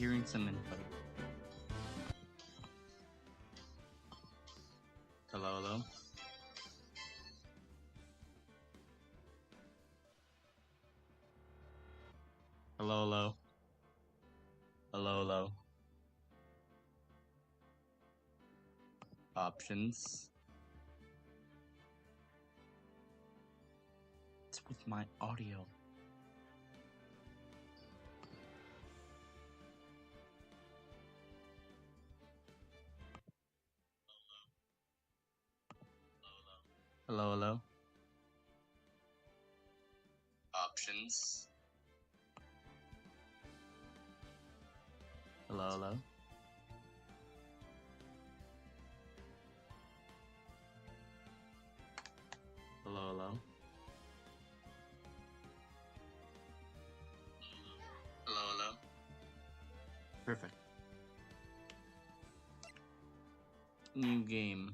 hearing some input. Hello, hello? Hello, hello? Hello, hello? Options. What's with my audio? Hello, hello? Options. Hello, hello? Hello, hello? Hello, hello? Perfect. New game.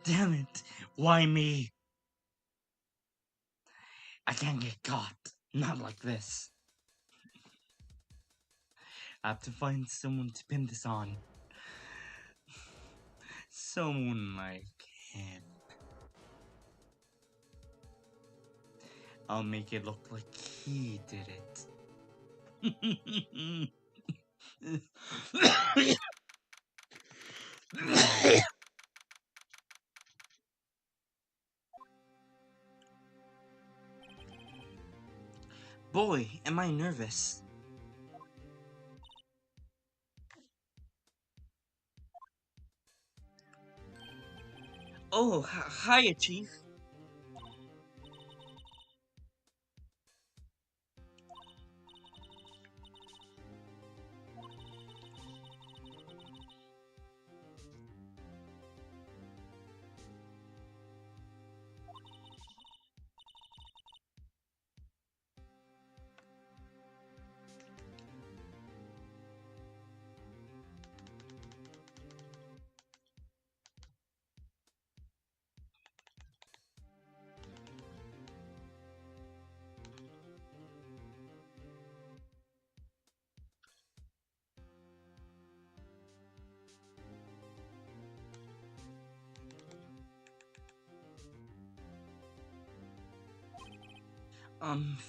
Damn it! Why me? I can't get caught. Not like this. I have to find someone to pin this on. Someone like him. I'll make it look like he did it. Boy, am I nervous. Oh, hiya, Chief.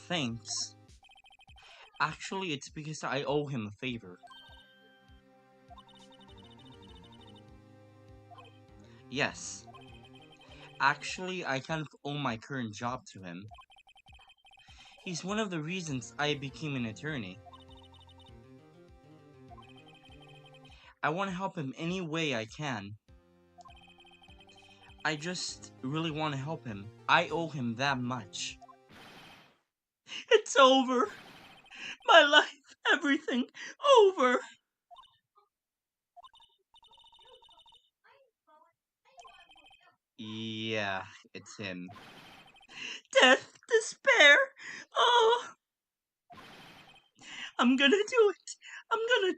Thanks. Actually, it's because I owe him a favor. Yes. Actually, I kind of owe my current job to him. He's one of the reasons I became an attorney. I want to help him any way I can. I just really want to help him. I owe him that much. It's over. My life, everything, over. Yeah, it's him. Death, despair. Oh, I'm gonna do it. I'm gonna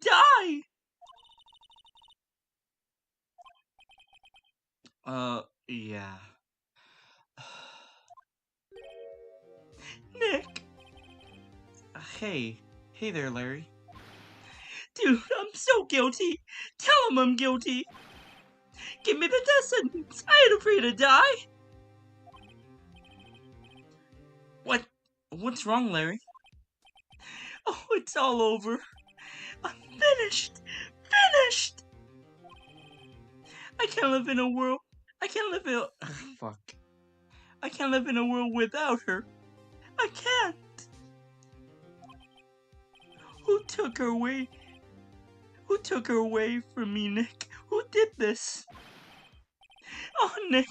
die. Yeah. Nick. Hey. Hey there, Larry. Dude, I'm so guilty. Tell him I'm guilty. Give me the death sentence. I ain't afraid to die. What's wrong, Larry? Oh, it's all over. I'm finished. Finished. I can't live in a world. I can't live in a... Fuck. I can't live in a world without her. I can't. Who took her away? Who took her away from me, Nick? Who did this? Oh, Nick,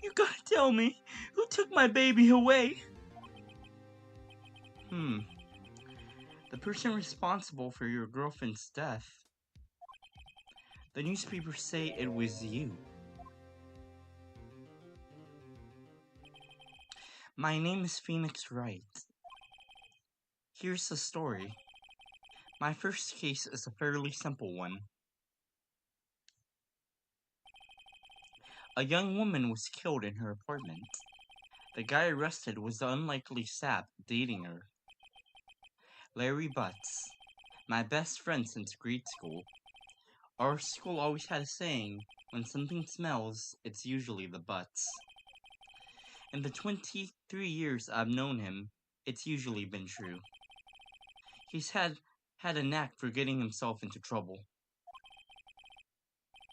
you gotta tell me. Who took my baby away? The person responsible for your girlfriend's death. The newspapers say it was you. My name is Phoenix Wright. Here's the story. My first case is a fairly simple one. A young woman was killed in her apartment. The guy arrested was the unlikely sap dating her. Larry Butts, my best friend since grade school. Our school always had a saying, when something smells, it's usually the butts. In the 23 years I've known him, it's usually been true. He's had a knack for getting himself into trouble.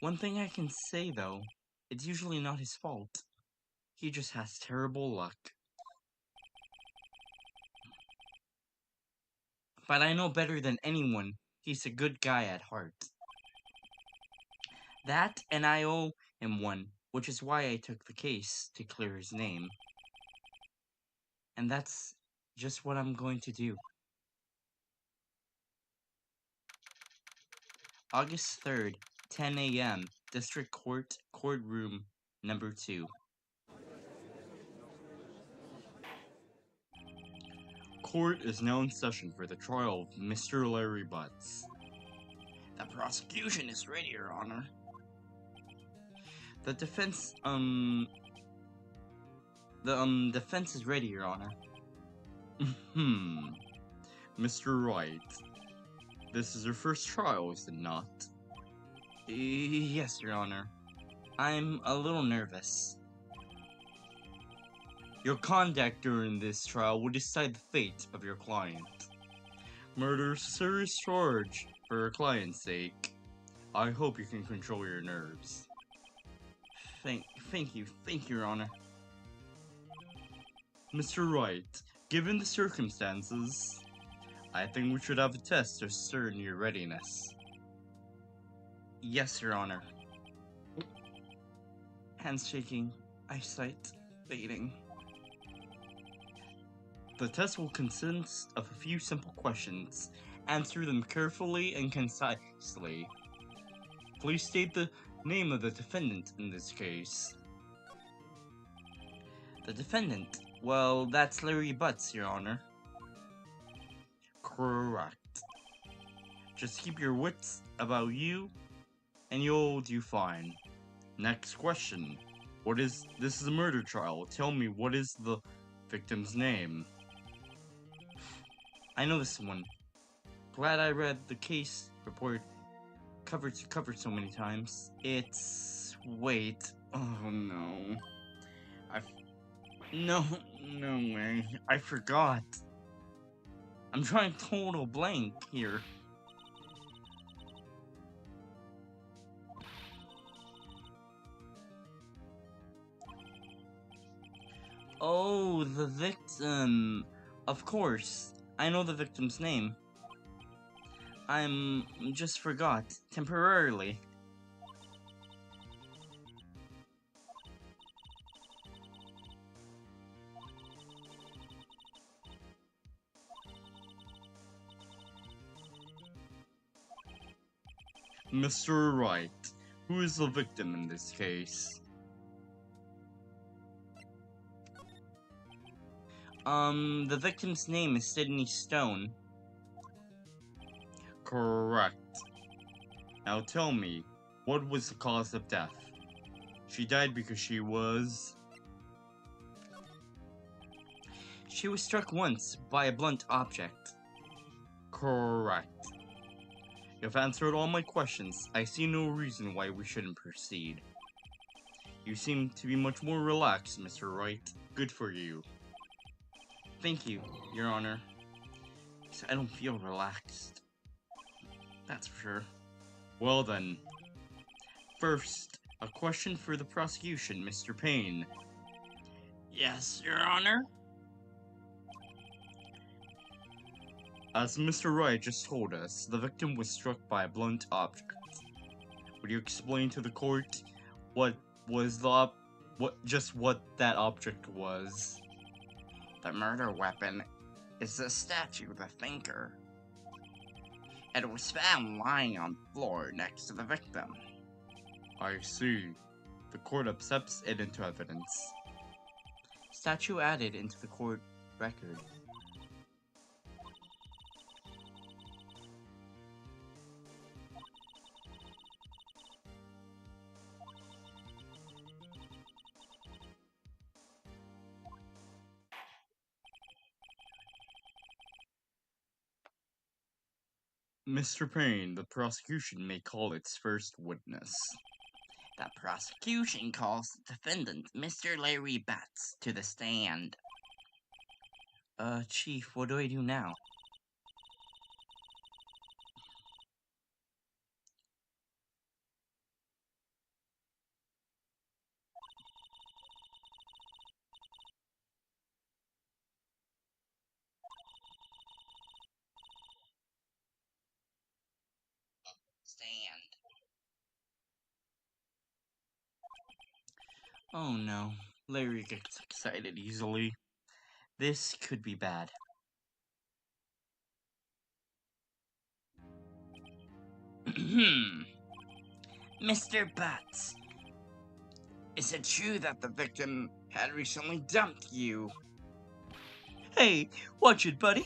One thing I can say though, it's usually not his fault. He just has terrible luck. But I know better than anyone, he's a good guy at heart. That, and I owe him one, which is why I took the case, to clear his name. And that's just what I'm going to do. August 3rd, 10 a.m., District Court, Courtroom Number 2. Court is now in session for the trial of Mr. Larry Butts. The prosecution is ready, Your Honor. The defense, defense is ready, Your Honor. Mr. Wright, this is your first trial, is it not? Yes, Your Honor. I'm a little nervous. Your conduct during this trial will decide the fate of your client. Murder is a serious charge for your client's sake. I hope you can control your nerves. Thank you, Your Honor. Mr. Wright, given the circumstances, I think we should have a test to ascertain your readiness. Yes, Your Honor. Hands shaking, eyesight fading. The test will consist of a few simple questions. Answer them carefully and concisely. Please state the name of the defendant in this case. The defendant? Well, that's Larry Butts, Your Honor. Correct. Just keep your wits about you, and you'll do fine. Next question. This is a murder trial. Tell me, what is the victim's name? I know this one. Glad I read the case report covered so many times. Wait. Oh no. No way. I forgot. I'm trying total blank here. Oh, the victim. Of course. I know the victim's name. I'm just forgot. Temporarily. Mr. Wright, who is the victim in this case? The victim's name is Sydney Stone. Correct. Now tell me, what was the cause of death? She died because she was struck once by a blunt object. Correct. You've answered all my questions. I see no reason why we shouldn't proceed. You seem to be much more relaxed, Mr. Wright. Good for you. Thank you, Your Honor. I don't feel relaxed. That's for sure. Well then. First, a question for the prosecution, Mr. Payne. Yes, Your Honor. As Mr. Wright just told us, the victim was struck by a blunt object. Would you explain to the court what that object was? The murder weapon is the statue of the thinker. It was found lying on the floor next to the victim. I see. The court accepts it into evidence. Statue added into the court record. Mr. Payne, the prosecution may call its first witness. The prosecution calls the defendant, Mr. Larry Batts, to the stand. Chief, what do I do now? Stand. Oh no, Larry gets excited easily. This could be bad. Mr. Batts, is it true that the victim had recently dumped you? Hey, watch it, buddy.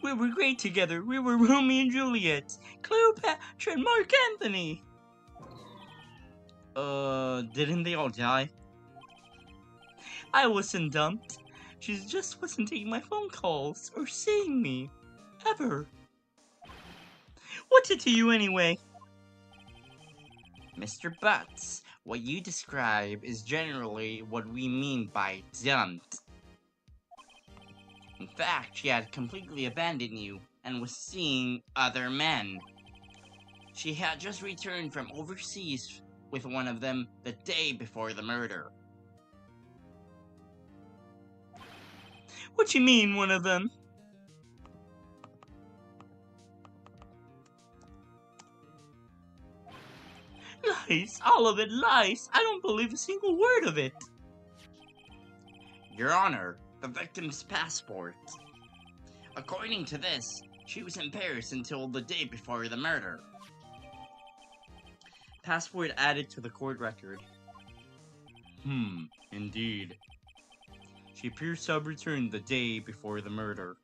We were great together. We were Romeo and Juliet, Cleopatra and Mark Anthony. Didn't they all die? I wasn't dumped. She just wasn't taking my phone calls or seeing me. Ever. What's it to you anyway? Mr. Butts, what you describe is generally what we mean by dumped. In fact, she had completely abandoned you and was seeing other men. She had just returned from overseas with one of them the day before the murder. What you mean, one of them? Lies, all of it lies. I don't believe a single word of it. Your Honor, the victim's passport. According to this, she was in Paris until the day before the murder. Passport added to the court record. Indeed. She appears to have returned the day before the murder.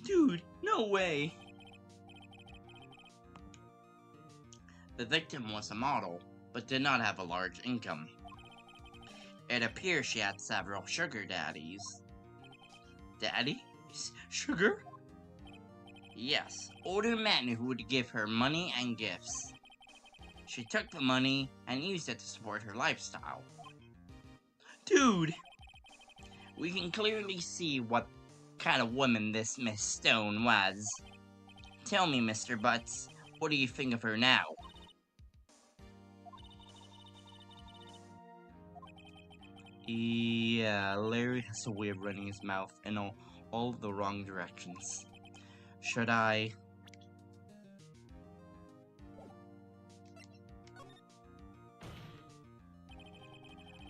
Dude, no way! The victim was a model, but did not have a large income. It appears she had several sugar daddies. Daddies? Sugar? Yes, older men who would give her money and gifts. She took the money and used it to support her lifestyle. Dude! We can clearly see what kind of woman this Miss Stone was. Tell me, Mr. Butts, what do you think of her now? Yeah, Larry has a way of running his mouth in all the wrong directions. Should I?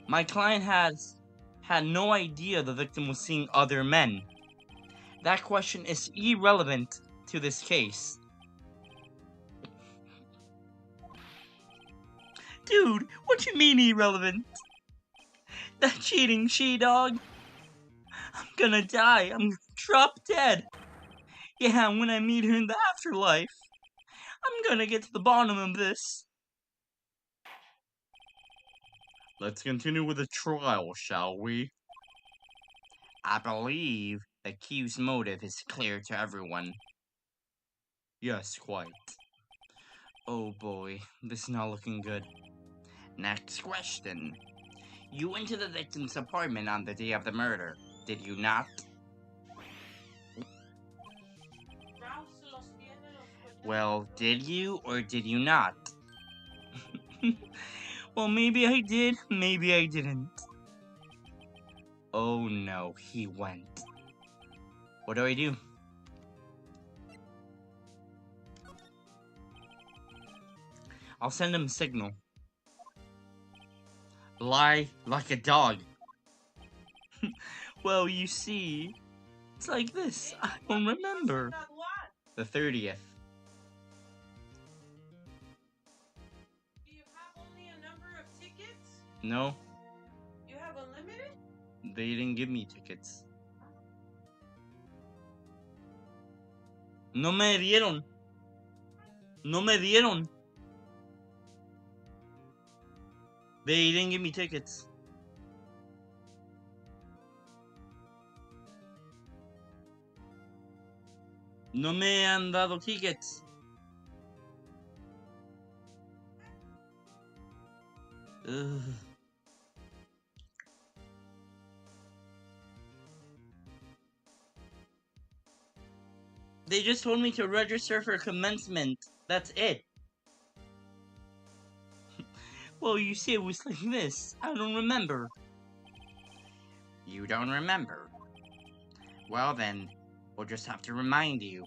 My client had no idea the victim was seeing other men. That question is irrelevant to this case. Dude, what you mean irrelevant? That cheating she-dog? I'm gonna die. I'm gonna drop dead. Yeah, when I meet her in the afterlife. I'm gonna get to the bottom of this. Let's continue with the trial, shall we? I believe the accused's motive is clear to everyone. Yes, quite. Oh boy, this is not looking good. Next question. You went to the victim's apartment on the day of the murder, did you not? Well, did you or did you not? Well, maybe I did, maybe I didn't. Oh no, he went. What do I do? I'll send him a signal. Lie like a dog. Well, you see, it's like this. I don't remember. The 30th. Do you have only a number of tickets? No, You have unlimited? they didn't give me tickets. No me dieron. No me dieron. They didn't give me tickets. No me han dado tickets. Ugh. They just told me to register for commencement. That's it. Well, you see, it was like this. I don't remember. You don't remember? Well then, we'll just have to remind you.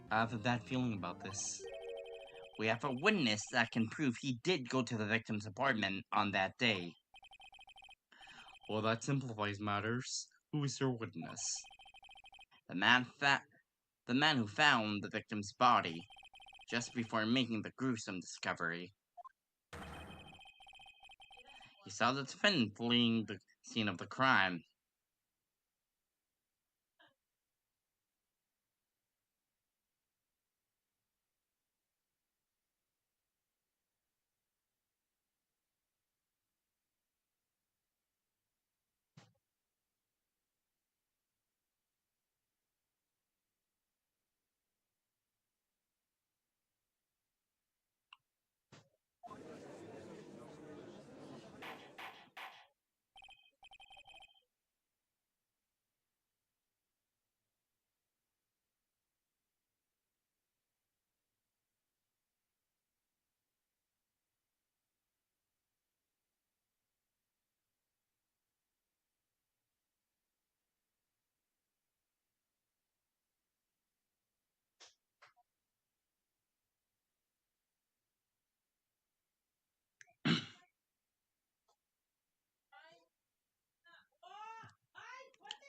I have a bad feeling about this. We have a witness that can prove he did go to the victim's apartment on that day. Well, that simplifies matters. Who is your witness? The man who found the victim's body just before making the gruesome discovery. He saw the defendant fleeing the scene of the crime.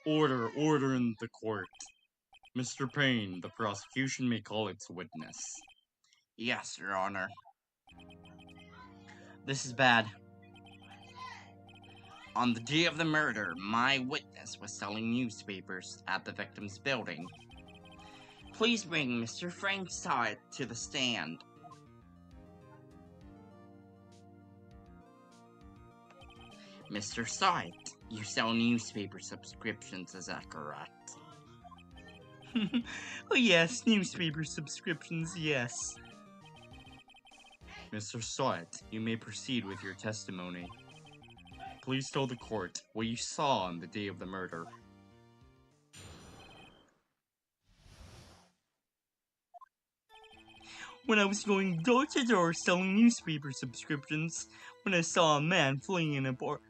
Order in the court. Mr. Payne, the prosecution may call its witness. Yes, Your Honor. This is bad. On the day of the murder, my witness was selling newspapers at the victim's building. Please bring Mr. Frank Stott to the stand. Mr. Stott, you sell newspaper subscriptions, is that correct? Oh yes, newspaper subscriptions, yes. Mr. Stott, you may proceed with your testimony. Please tell the court what you saw on the day of the murder. When I was going door to door selling newspaper subscriptions, when I saw a man fleeing an apartment.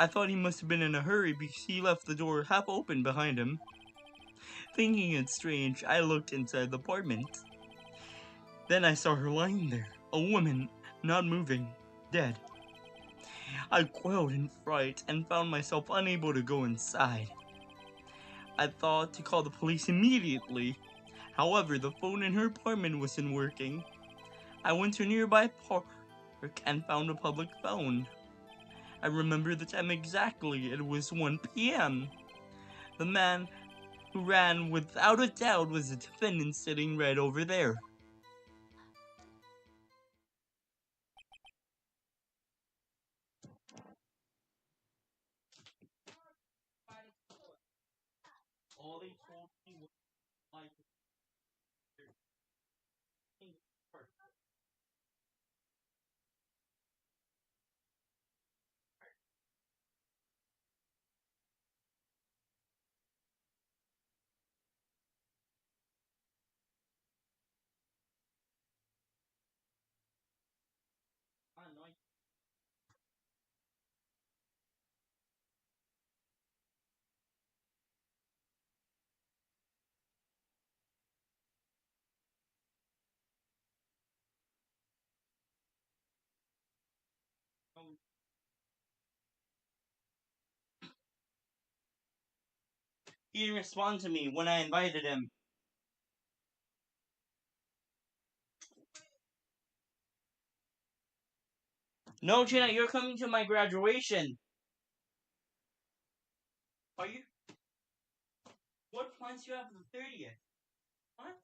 I thought he must have been in a hurry because he left the door half open behind him. Thinking it strange, I looked inside the apartment. Then I saw her lying there, a woman, not moving, dead. I quailed in fright and found myself unable to go inside. I thought to call the police immediately. However, the phone in her apartment wasn't working. I went to a nearby park and found a public phone. I remember the time exactly. It was 1 p.m. The man who ran without a doubt was the defendant sitting right over there. All they told me was like He didn't respond to me when I invited him. No, Jenna, you're coming to my graduation. Are you? What plans do you have for the 30th? What?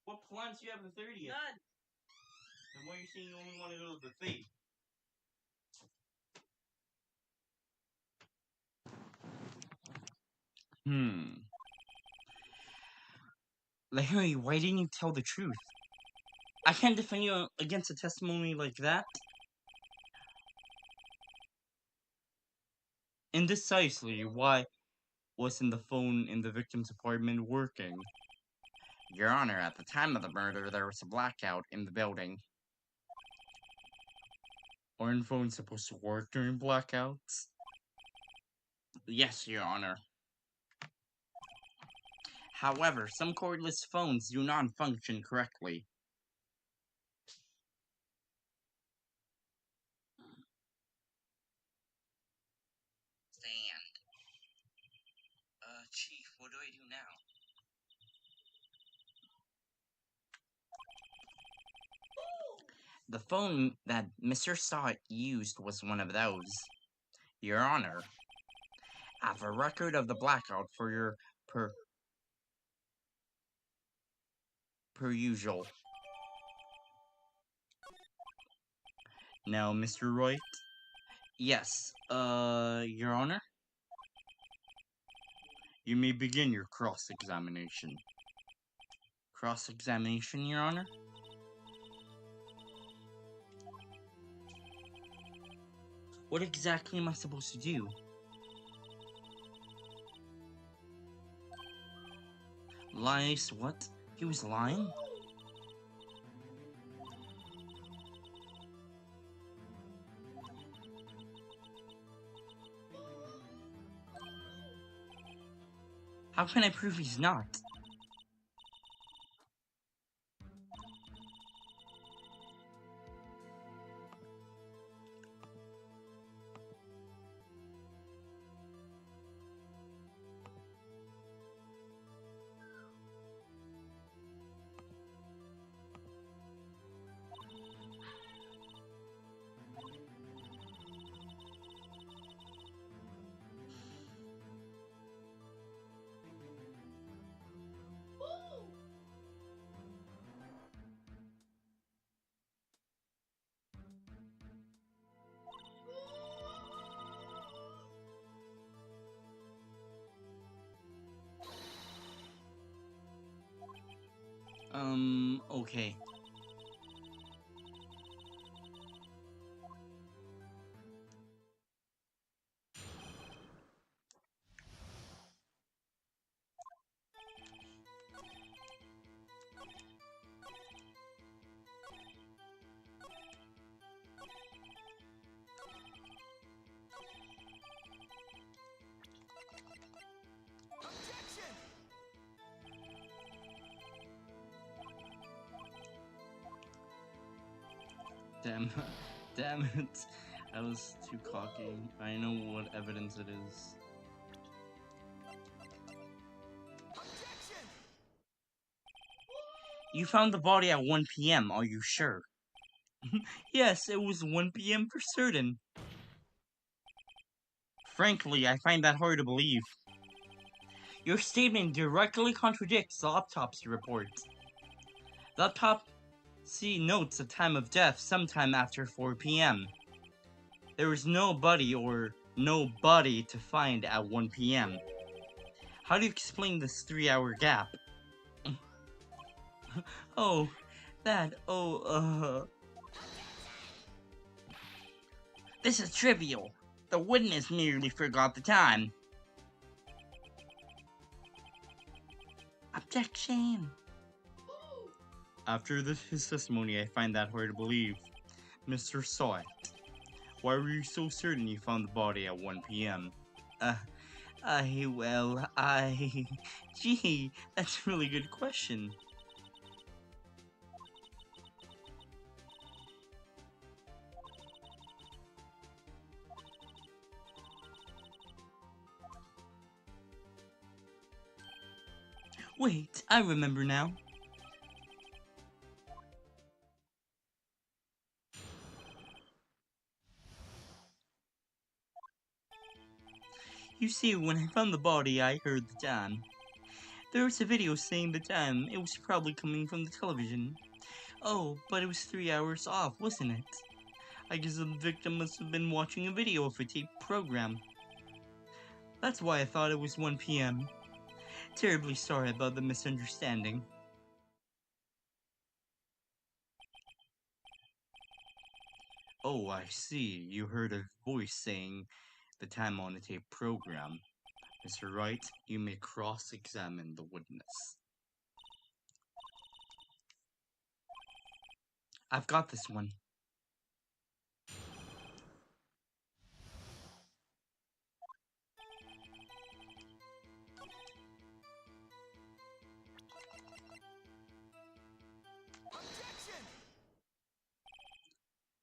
What plans do you have for the 30th? None. Then why are you saying you only want to go to the thing? Larry, why didn't you tell the truth? I can't defend you against a testimony like that. Indecisively, why wasn't the phone in the victim's apartment working? Your Honor, at the time of the murder, there was a blackout in the building. Aren't phones supposed to work during blackouts? Yes, Your Honor. However, some cordless phones do not function correctly. Stand. Chief, what do I do now? The phone that Mr. Stott used was one of those. Your Honor, I have a record of the blackout for your per usual. Now, Mr. Wright? Yes, Your Honor? You may begin your cross-examination. Cross-examination, Your Honor? What exactly am I supposed to do? Lies? What? He was lying? How can I prove he's not? Okay. Damn, damn it. I was too cocky. I know what evidence it is. You found the body at 1 p.m., are you sure? Yes, it was 1 p.m. for certain. Frankly, I find that hard to believe. Your statement directly contradicts the autopsy report. The autopsy notes the time of death sometime after 4 p.m. There was no body or no body to find at 1 p.m. How do you explain this 3-hour gap? Oh, This is trivial. The witness merely forgot the time. Objection. After his testimony, I find that hard to believe. Mr. Stott, why were you so certain you found the body at 1 p.m.? Gee, that's a really good question. Wait, I remember now. You see, when I found the body, I heard the time. There was a video saying the time. It was probably coming from the television. Oh, but it was 3 hours off, wasn't it? I guess the victim must have been watching a video of a taped program. That's why I thought it was 1 p.m. Terribly sorry about the misunderstanding. Oh, I see. You heard a voice saying the time on the tape program. Mr. Wright, you may cross-examine the witness. I've got this one.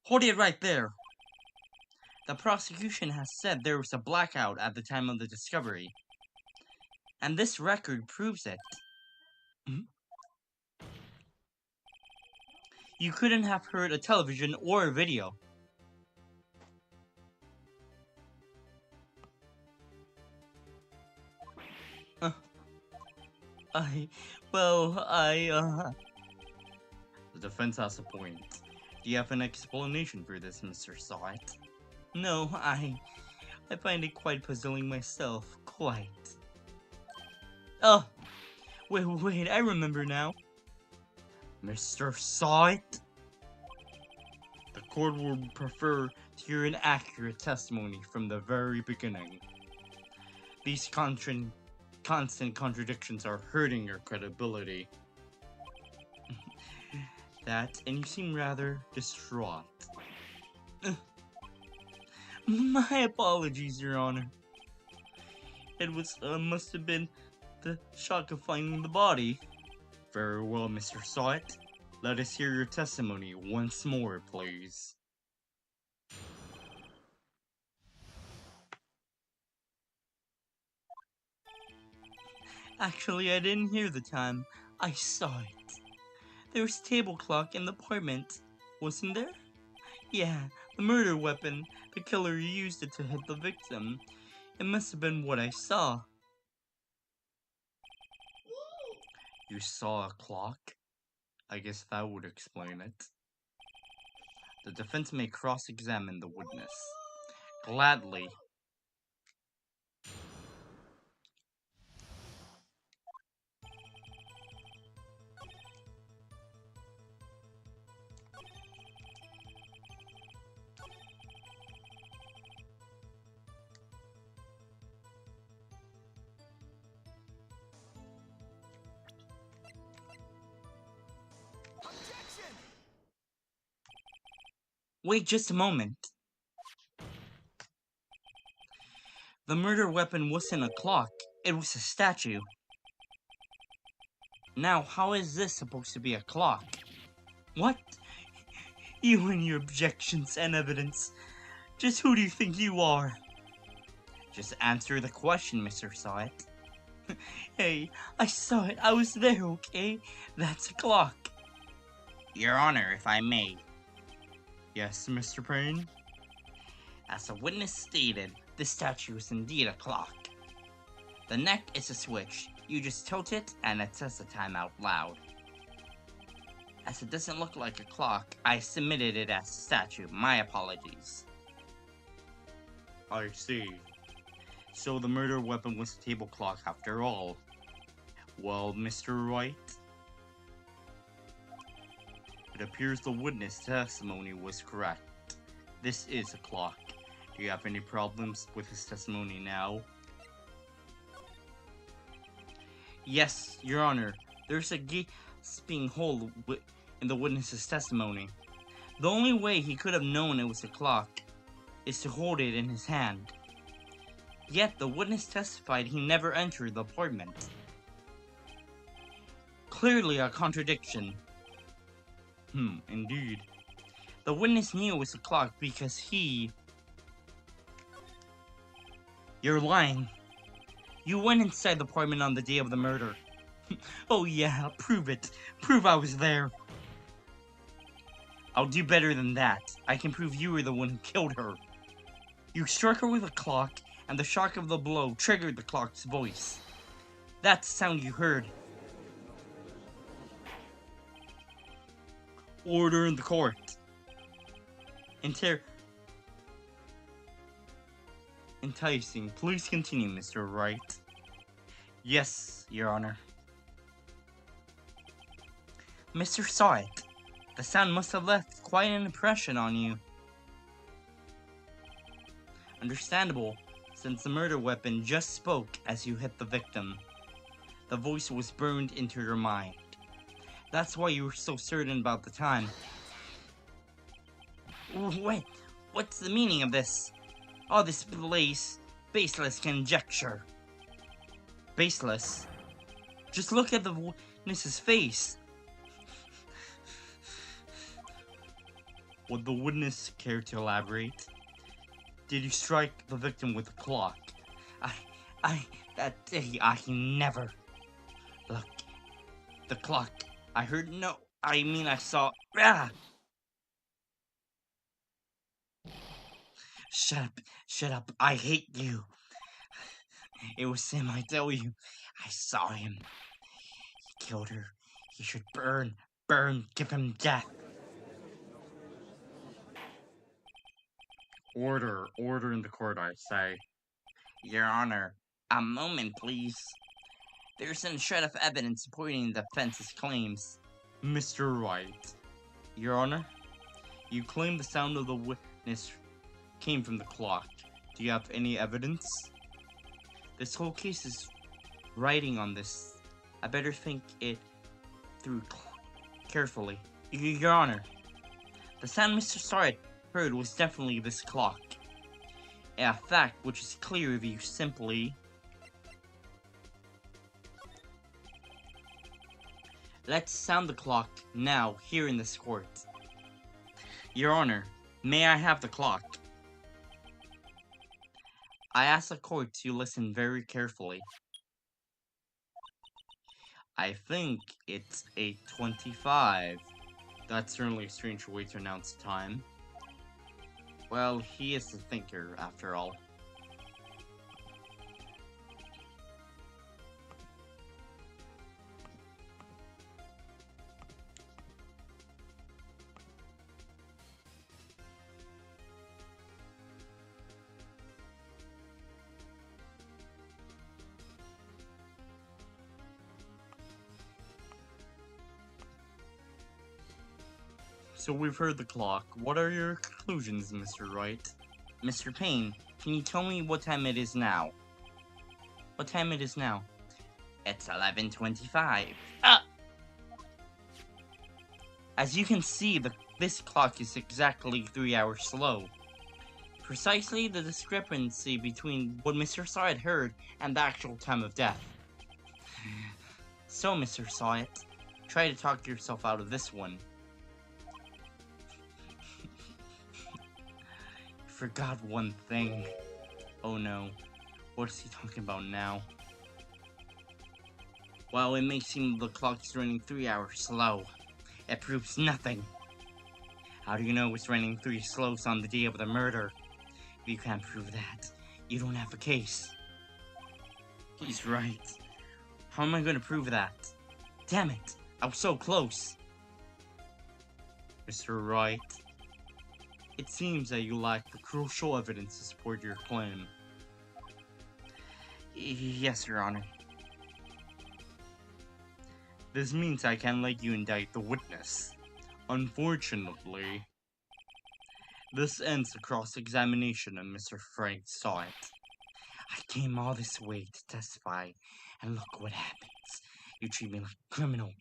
Hold it right there! The prosecution has said there was a blackout at the time of the discovery. And this record proves it. You couldn't have heard a television or a video. The defense has a point. Do you have an explanation for this, Mr. Sawit? No, I find it quite puzzling myself. Quite. Oh, wait, I remember now. Mr. Sawit? The court would prefer to hear an accurate testimony from the very beginning. These constant contradictions are hurting your credibility. That, and you seem rather distraught. My apologies, Your Honor. It was, must have been the shock of finding the body. Very well, Mr. Sawit. Let us hear your testimony once more, please. Actually, I didn't hear the time. I saw it. There was a table clock in the apartment, wasn't there? Yeah, the murder weapon. The killer used it to hit the victim. It must have been what I saw. You saw a clock? I guess that would explain it. The defense may cross-examine the witness. Gladly. Wait just a moment. The murder weapon wasn't a clock, it was a statue. Now, how is this supposed to be a clock? What? You and your objections and evidence. Just who do you think you are? Just answer the question, Mr. Sawit. Hey, I saw it. I was there, okay? That's a clock. Your Honor, if I may. Yes, Mr. Payne? As the witness stated, this statue is indeed a clock. The neck is a switch. You just tilt it, and it says the time out loud. As it doesn't look like a clock, I submitted it as a statue. My apologies. I see. So the murder weapon was a table clock after all. Well, Mr. Wright? It appears the witness testimony was correct. This is a clock. Do you have any problems with his testimony now? Yes, Your Honor. There's a gaping hole in the witness's testimony. The only way he could have known it was a clock is to hold it in his hand. Yet the witness testified he never entered the apartment. Clearly a contradiction. Indeed. The witness knew it was a clock because he... You're lying. You went inside the apartment on the day of the murder. Oh yeah, prove it. Prove I was there. I'll do better than that. I can prove you were the one who killed her. You struck her with a clock, and the shock of the blow triggered the clock's voice. That's the sound you heard. Order in the court. Enticing. Please continue, Mr. Wright. Yes, Your Honor. Mr. Saw it. The sound must have left quite an impression on you. Understandable, since the murder weapon just spoke as you hit the victim. The voice was burned into your mind. That's why you were so certain about the time. Wait, what's the meaning of this? All this baseless conjecture. Baseless? Just look at the witness's face. Would the witness care to elaborate? Did you strike the victim with a clock? That day, I never. Look, the clock. I heard no, I saw. Ah! Shut up, I hate you. It was him, I tell you. I saw him. He killed her. He should burn, give him death. Order in the court, I say. Your Honor, a moment, please. There's a shred of evidence supporting the defense's claims. Mr. Wright, Your Honor, you claim the sound of the witness came from the clock. Do you have any evidence? This whole case is riding on this. I better think it through carefully. Your Honor, the sound Mr. Sarrett heard was definitely this clock. A fact which is clear if you simply... Let's sound the clock now, here in this court. Your Honor, may I have the clock? I ask the court to listen very carefully. I think it's 8:25. That's certainly a strange way to announce time. Well, he is the thinker, after all. So we've heard the clock. What are your conclusions, Mr. Wright? Mr. Payne, can you tell me what time it is now? What time it is now? It's 11:25. As you can see, this clock is exactly 3 hours slow. Precisely the discrepancy between what Mr. Sawyer heard and the actual time of death. So, Mr. Sawyer, try to talk yourself out of this one. Forgot one thing. Oh no. What is he talking about now? While it may seem the clock is running 3 hours slow, it proves nothing. How do you know it's running 3 slows on the day of the murder? If you can't prove that, you don't have a case. He's right. How am I going to prove that? Damn it, I was so close. Mr. Wright, it seems that you lack the crucial evidence to support your claim. Yes, Your Honor. This means I can't let you indict the witness. Unfortunately, this ends the cross-examination and Mr. Frank saw it. I came all this way to testify, and look what happens. You treat me like a criminal.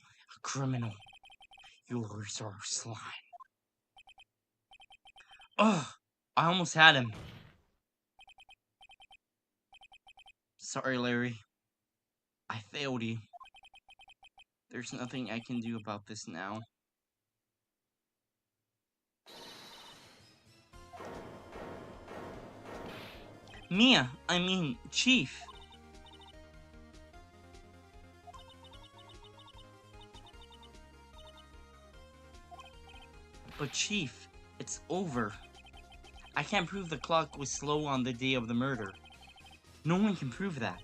You are so slime. Ugh! I almost had him. Sorry, Larry. I failed you. There's nothing I can do about this now. Chief. But Chief, it's over. I can't prove the clock was slow on the day of the murder. No one can prove that.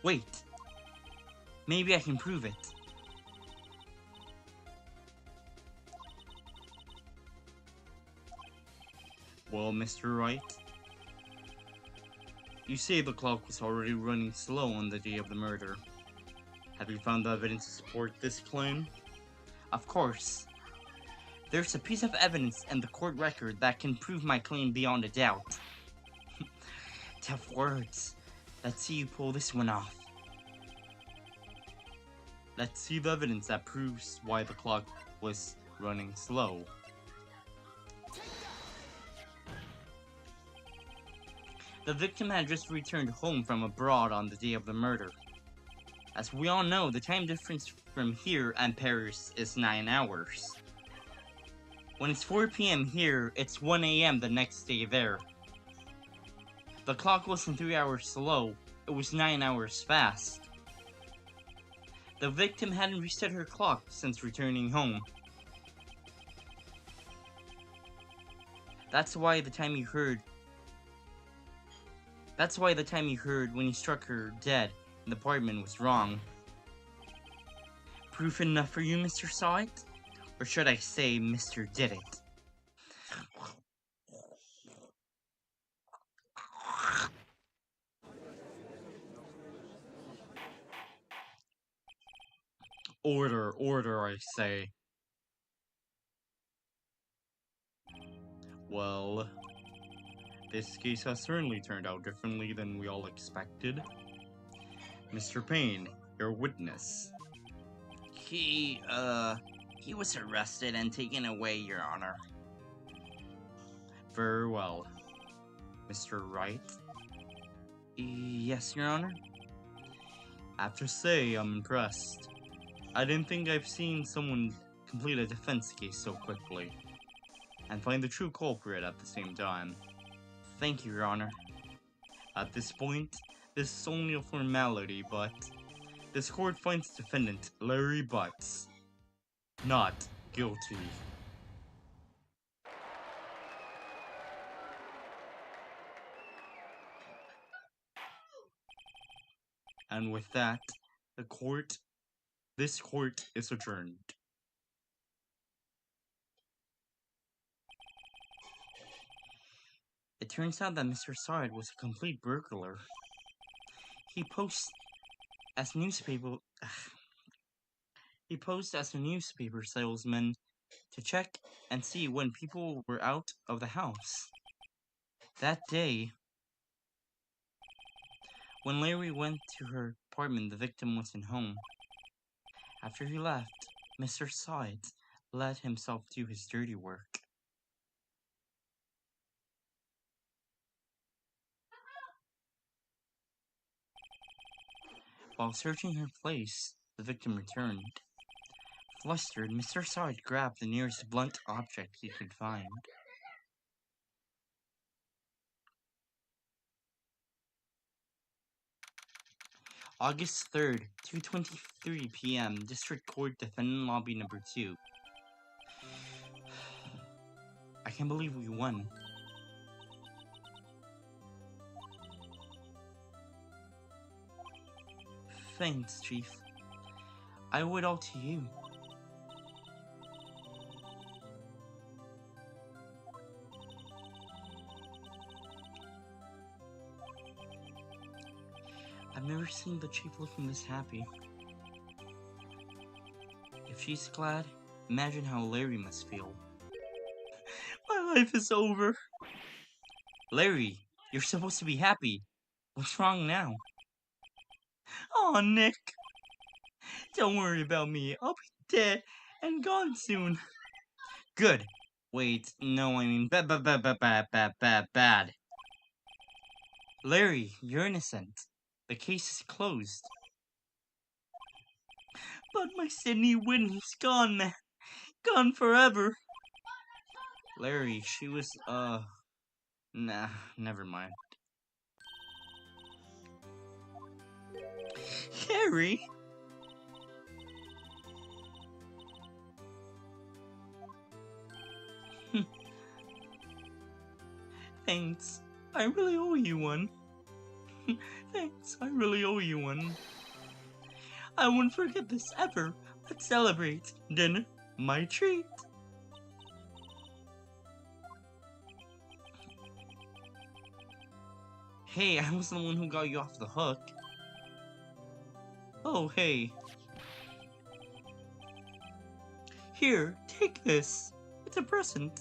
Wait. Maybe I can prove it. Well, Mr. Wright, you say the clock was already running slow on the day of the murder. Have you found the evidence to support this claim? Of course. There's a piece of evidence in the court record that can prove my claim beyond a doubt. Tough words. Let's see you pull this one off. Let's see the evidence that proves why the clock was running slow. The victim had just returned home from abroad on the day of the murder. As we all know, the time difference from here and Paris is 9 hours. When it's 4 PM here, it's 1 AM the next day there. The clock wasn't 3 hours slow, it was 9 hours fast. The victim hadn't reset her clock since returning home. That's why the time you heard when he struck her dead in the apartment was wrong. Proof enough for you, Mr. Saw It? Or should I say, Mr. Did It? Order, I say. Well, this case has certainly turned out differently than we all expected. Mr. Payne, your witness. He was arrested and taken away, Your Honor. Very well. Mr. Wright? Yes, Your Honor? I have to say, I'm impressed. I didn't think I've seen someone complete a defense case so quickly, and find the true culprit at the same time. Thank you, Your Honor. At this point, this is only a formality, but this court finds defendant Larry Butts not guilty. And with that, this court is adjourned. It turns out that Mr. Sard was a complete burglar. He posed as a newspaper salesman to check and see when people were out of the house. That day, when Larry went to her apartment, the victim wasn't home. After he left, Mr. Side let himself do his dirty work. While searching her place, the victim returned. Flustered, Mr. Side grabbed the nearest blunt object he could find. August 3rd, 2:23 PM, District Court, Defendant Lobby Number 2. I can't believe we won. Thanks, Chief. I owe it all to you. I've never seen the Chief looking this happy. If she's glad, imagine how Larry must feel. My life is over. Larry, you're supposed to be happy. What's wrong now? Aw, Nick. Don't worry about me. I'll be dead and gone soon. Good. Wait, no, I mean bad. Larry, you're innocent. The case is closed. But my Sydney Whitney's gone, man. Gone forever. Larry, she was, nah, never mind. Harry? Thanks. I really owe you one. Thanks, I really owe you one. I won't forget this ever. Let's celebrate. Dinner, my treat. Hey, I was the one who got you off the hook. Oh, hey. Here, take this. It's a present.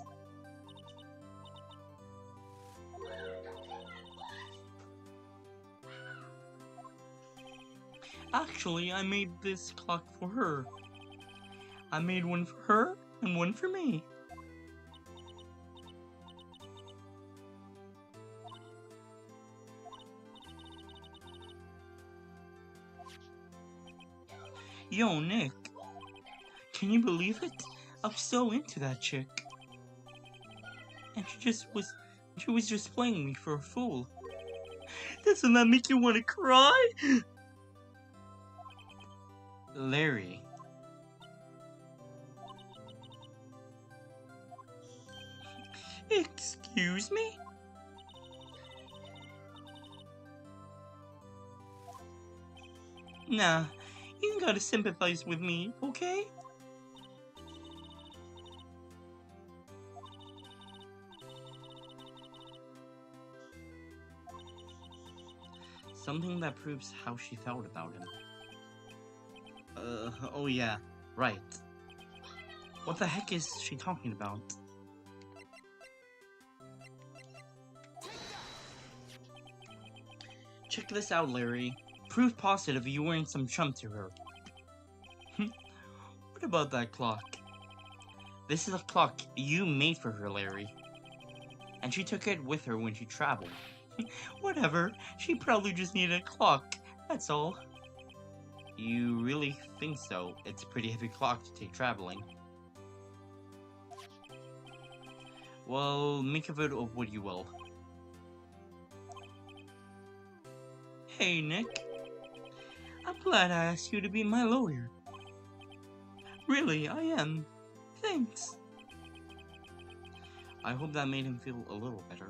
Actually, I made this clock for her. I made one for her and one for me. Yo, Nick. Can you believe it? I'm so into that chick. And she was just playing me for a fool. Doesn't that make you want to cry? Larry. Excuse me? Nah, you gotta sympathize with me, okay? Something that proves how she felt about him. Oh yeah, right. What the heck is she talking about? Check this out, Larry. Proof positive you weren't some chump to her. What about that clock? This is a clock you made for her, Larry. And she took it with her when she traveled. Whatever, she probably just needed a clock, that's all. You really think so? It's a pretty heavy clock to take traveling. Well, make of it of what you will. Hey, Nick. I'm glad I asked you to be my lawyer. Really, I am. Thanks. I hope that made him feel a little better.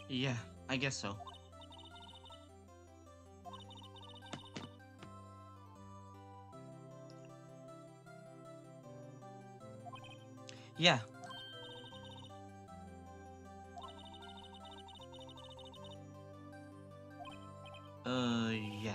Yeah, I guess so. Yeah. Yeah.